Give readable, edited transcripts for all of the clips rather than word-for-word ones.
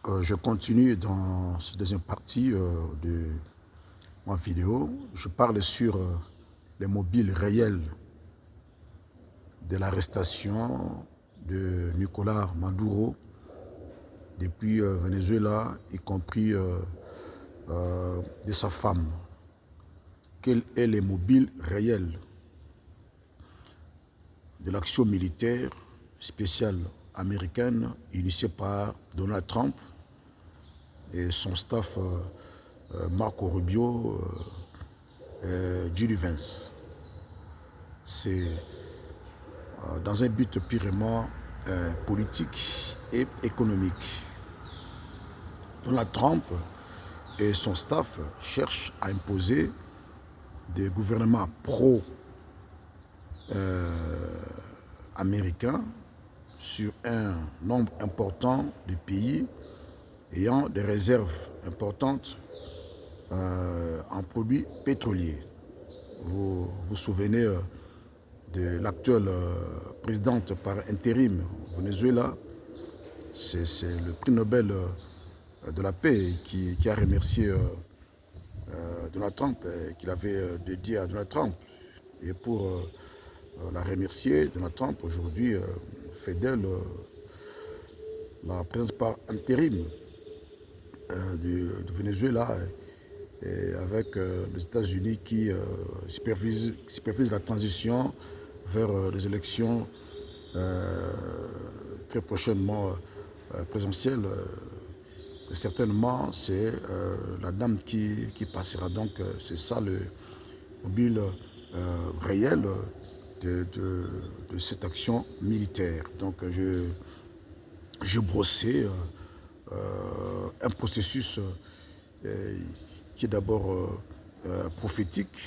Je continue dans cette deuxième partie de ma vidéo. Je parle sur les mobiles réels de l'arrestation de Nicolás Maduro depuis Venezuela, y compris de sa femme. Quels sont les mobiles réels de l'action militaire spéciale américaine initiée par Donald Trump et son staff Marco Rubio, J.D. Vance. C'est dans un but purement politique et économique. Donald Trump et son staff cherchent à imposer des gouvernements pro-américains sur un nombre important de pays ayant des réserves importantes en produits pétroliers. Vous vous souvenez de l'actuelle présidente par intérim au Venezuela, c'est le prix Nobel de la paix qui a remercié Donald Trump, qu'il avait dédié à Donald Trump. Et pour la remercier, Donald Trump aujourd'hui fait d'elle la présence par intérim du Venezuela, et avec les États-Unis qui supervisent la transition vers des élections très prochainement présidentielles. Certainement, c'est la dame qui passera. Donc, c'est ça le mobile réel de cette action militaire. Donc, je brossais un processus qui est d'abord prophétique,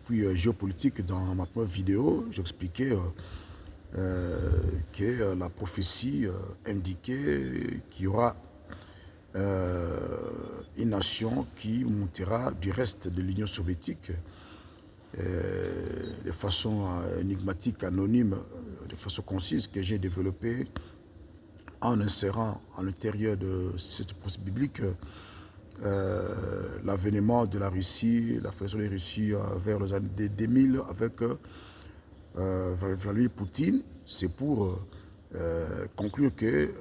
puis géopolitique. Dans ma première vidéo, j'expliquais que la prophétie indiquait qu'il y aura une nation qui montera du reste de l'Union soviétique de façon énigmatique, anonyme, de façon concise, que j'ai développée en insérant à l'intérieur de cette procès biblique l'avènement de la Russie, la fondation de la Russie vers les années 2000 avec Vladimir Poutine. C'est pour conclure que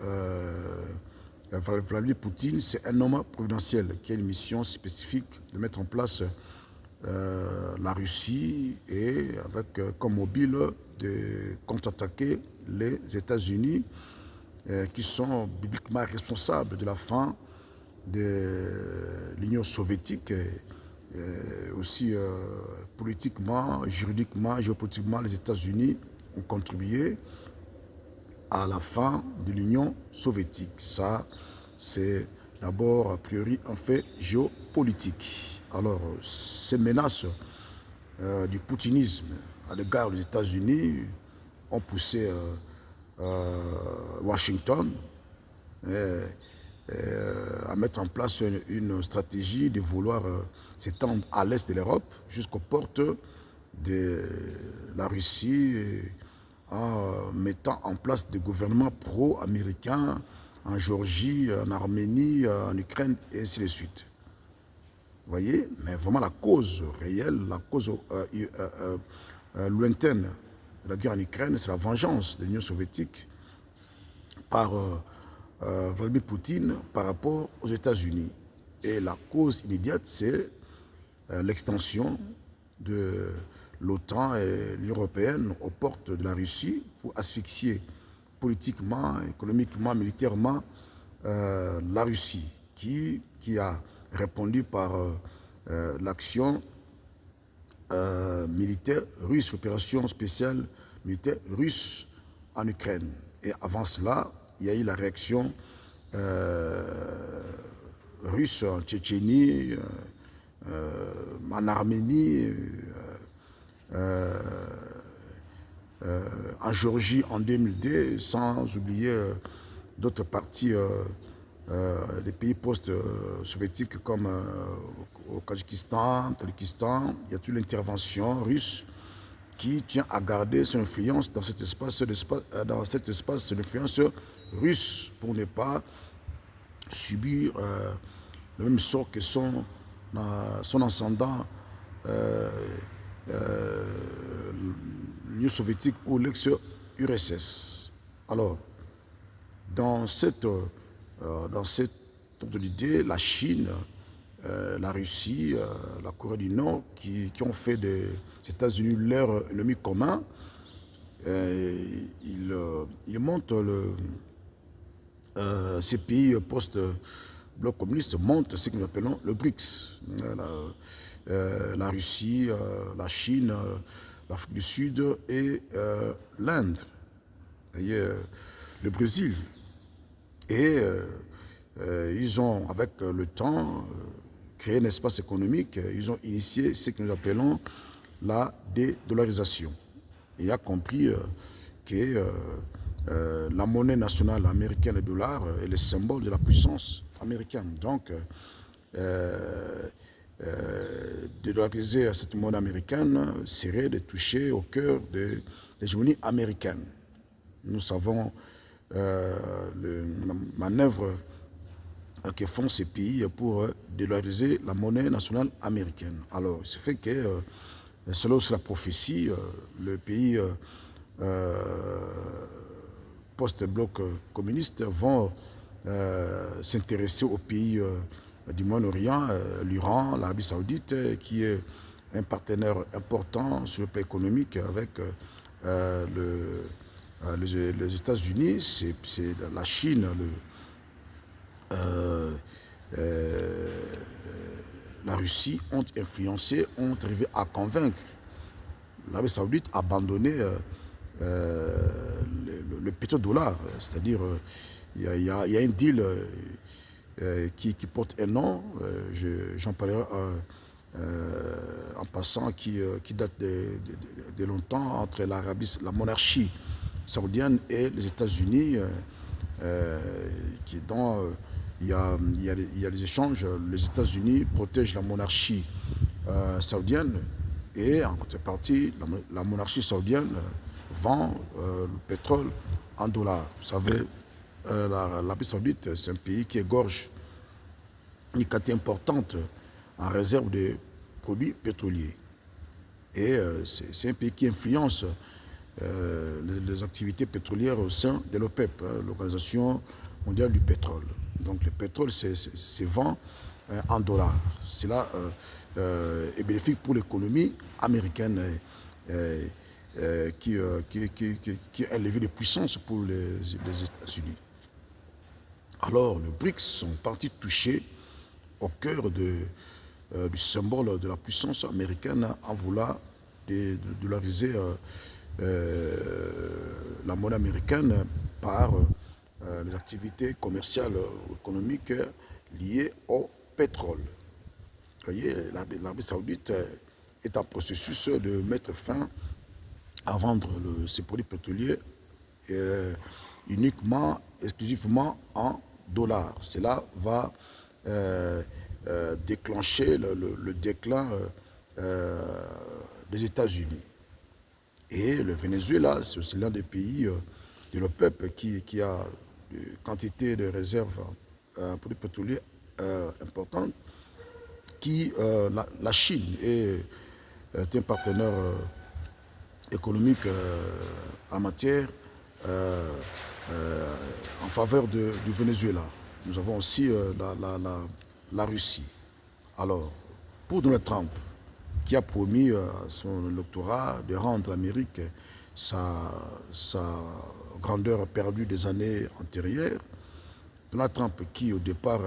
Vladimir Poutine, c'est un homme providentiel qui a une mission spécifique de mettre en place la Russie et avec comme mobile de contre-attaquer les États-Unis qui sont bibliquement responsables de la fin de l'Union soviétique. Aussi politiquement, juridiquement, géopolitiquement, les États-Unis ont contribué à la fin de l'Union soviétique. Ça, c'est d'abord, a priori, un fait géopolitique. Alors, ces menaces du poutinisme à l'égard des États-Unis ont poussé Washington à mettre en place une stratégie de vouloir s'étendre à l'est de l'Europe jusqu'aux portes de la Russie, en mettant en place des gouvernements pro-américains en Géorgie, en Arménie, en Ukraine, et ainsi de suite. Vous voyez, mais vraiment la cause réelle, la cause lointaine de la guerre en Ukraine, c'est la vengeance de l'Union soviétique par Vladimir Poutine par rapport aux États-Unis. Et la cause immédiate, c'est l'extension de l'OTAN et l'Union européenne aux portes de la Russie pour asphyxier politiquement, économiquement, militairement la Russie, qui a répondu par l'action militaire russe, l'opération spéciale militaire russe en Ukraine. Et avant cela, il y a eu la réaction russe en Tchétchénie, en Arménie, en Géorgie en 2002, sans oublier d'autres parties des pays post-soviétiques comme au Tadjikistan, Tadjikistan. Il y a toute l'intervention russe qui tient à garder son influence dans cet espace, l'influence russe pour ne pas subir le même sort que son ascendant l'Union soviétique ou l'ex-URSS. Alors, dans cette ordre d'idée, la Chine, la Russie, la Corée du Nord, qui ont fait des États-Unis leur ennemi commun, ils montent ces pays post-bloc communiste montent ce que nous appelons le BRICS. La Russie, la Chine, l'Afrique du Sud et l'Inde, le Brésil. Et ils ont, avec le temps, créé un espace économique, ils ont initié ce que nous appelons la dédollarisation. Et a compris que la monnaie nationale américaine, le dollar, est le symbole de la puissance américaine. Donc, dédollariser cette monnaie américaine serait de toucher au cœur de l'hégémonie américaine. Nous savons la manœuvre que font ces pays pour dédollariser la monnaie nationale américaine. Alors, il se fait que, selon la prophétie, le pays post-bloc communiste vont s'intéresser aux pays du Moyen-Orient, l'Iran, l'Arabie Saoudite, qui est un partenaire important sur le plan économique avec les États-Unis, c'est la Chine, la Russie ont influencé, ont arrivé à convaincre l'Arabie Saoudite à abandonner le pétrodollar. C'est-à-dire, il y a un deal qui porte un nom, j'en parlerai en passant, qui date de longtemps entre la monarchie saoudienne et les États-Unis, dont il y a des échanges. Les États-Unis protègent la monarchie saoudienne et en contrepartie, la monarchie saoudienne vend le pétrole en dollars. Vous savez, l'Arabie Saoudite, c'est un pays qui égorge une quantité importante en réserve de produits pétroliers. Et c'est un pays qui influence les activités pétrolières au sein de l'OPEP, l'Organisation mondiale du pétrole. Donc le pétrole, c'est vend en dollars. Cela est bénéfique pour l'économie américaine qui est un levier de puissance pour les États-Unis. Alors, les BRICS sont partis toucher au cœur du symbole de la puissance américaine en voulant dollariser la monnaie américaine par les activités commerciales ou économiques liées au pétrole. Vous voyez, l'Arabie Saoudite est en processus de mettre fin à vendre ses produits pétroliers uniquement, exclusivement en dollars. Cela va déclencher le déclin des États-Unis. Et le Venezuela, c'est aussi l'un des pays de l'OPEP qui a une quantité de réserves en produits pétroliers importantes, la Chine est un partenaire économique en matière en faveur du Venezuela. Nous avons aussi la Russie. Alors, pour Donald Trump, qui a promis à son électorat de rendre l'Amérique sa grandeur perdue des années antérieures, Donald Trump, qui au départ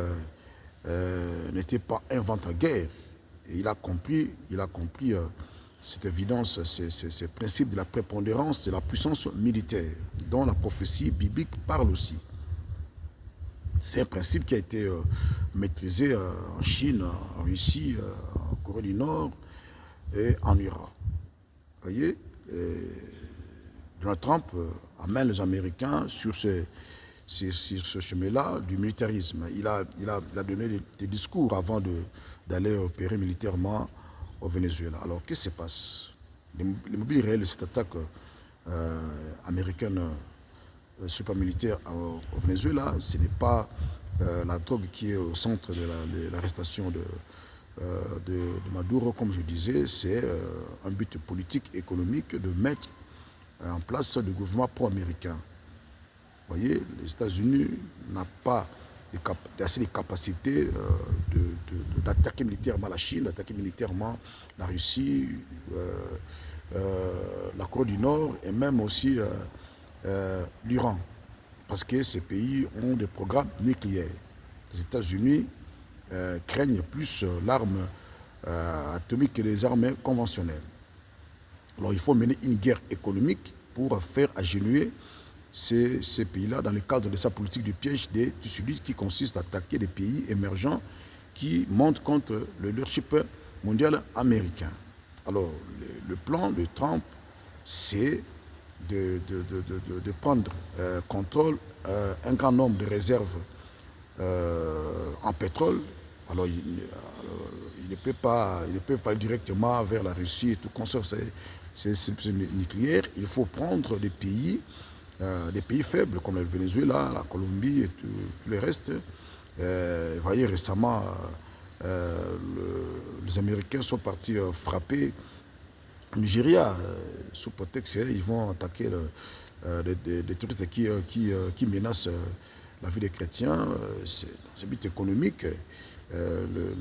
n'était pas un ventre-guerre, et il a compris cette évidence, ces principes de la prépondérance de la puissance militaire, dont la prophétie biblique parle aussi. C'est un principe qui a été maîtrisé en Chine, en Russie, en Corée du Nord et en Iran. Vous voyez, Donald Trump amène les Américains sur ce chemin-là du militarisme. Il a donné des discours avant d'aller opérer militairement au Venezuela. Alors, qu'est-ce qui se passe? Les mobiles réels de cette attaque américaine super militaire au Venezuela, ce n'est pas la drogue qui est au centre de l'arrestation de Maduro, comme je disais, c'est un but politique, économique de mettre en place le gouvernement pro-américain. Vous voyez, les États-Unis n'ont pas assez de capacités d'attaquer militairement la Chine, d'attaquer militairement la Russie, la Corée du Nord et même aussi l'Iran. Parce que ces pays ont des programmes nucléaires. Les États-Unis craignent plus l'arme atomique que les armes conventionnelles. Alors il faut mener une guerre économique pour faire agenouiller ces pays-là dans le cadre de sa politique du piège des Tussilis qui consiste à attaquer des pays émergents qui montent contre le leadership mondial américain. Alors le plan de Trump, c'est de prendre contrôle un grand nombre de réserves en pétrole. Alors, ils ne peuvent pas aller directement vers la Russie et tout consort. C'est nucléaire. Il faut prendre des pays faibles comme le Venezuela, la Colombie et tout le reste. Vous voyez, récemment, les Américains sont partis frapper le Nigeria sous prétexte qu'ils vont attaquer des touristes qui menacent la vie des chrétiens. C'est dans un but économique. Les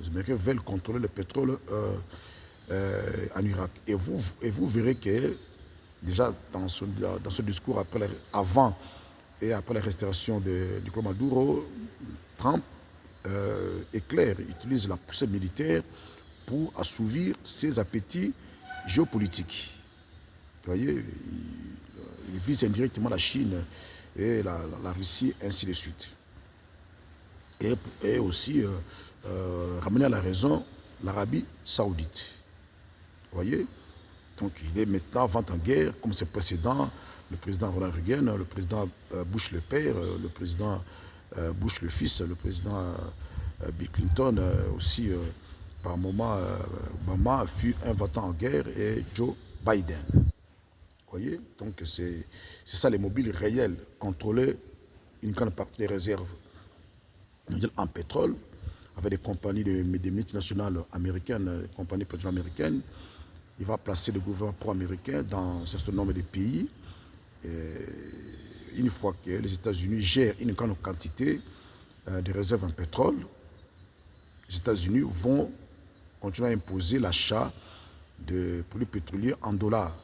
Américains veulent contrôler le pétrole en Irak. Et vous verrez que déjà dans ce discours avant et après la restauration de Nicolas Maduro, Trump est clair, il utilise la puissance militaire pour assouvir ses appétits géopolitiques. Vous voyez, il vise indirectement la Chine et la Russie, ainsi de suite. Et aussi ramener à la raison l'Arabie saoudite. Vous voyez? Donc il est maintenant vent en guerre, comme ses précédents, le président Ronald Reagan, le président Bush le père, le président Bush le fils, le président Bill Clinton aussi, par moment, Obama fut un vent en guerre et Joe Biden. Vous voyez? Donc c'est ça les mobiles réels, contrôler une grande partie des réserves mondiales en pétrole, avec des compagnies, des multinationales américaines, des compagnies pétrolières américaines. Il va placer le gouvernement pro-américain dans un certain nombre de pays. Et une fois que les États-Unis gèrent une grande quantité de réserves en pétrole, les États-Unis vont continuer à imposer l'achat de produits pétroliers en dollars.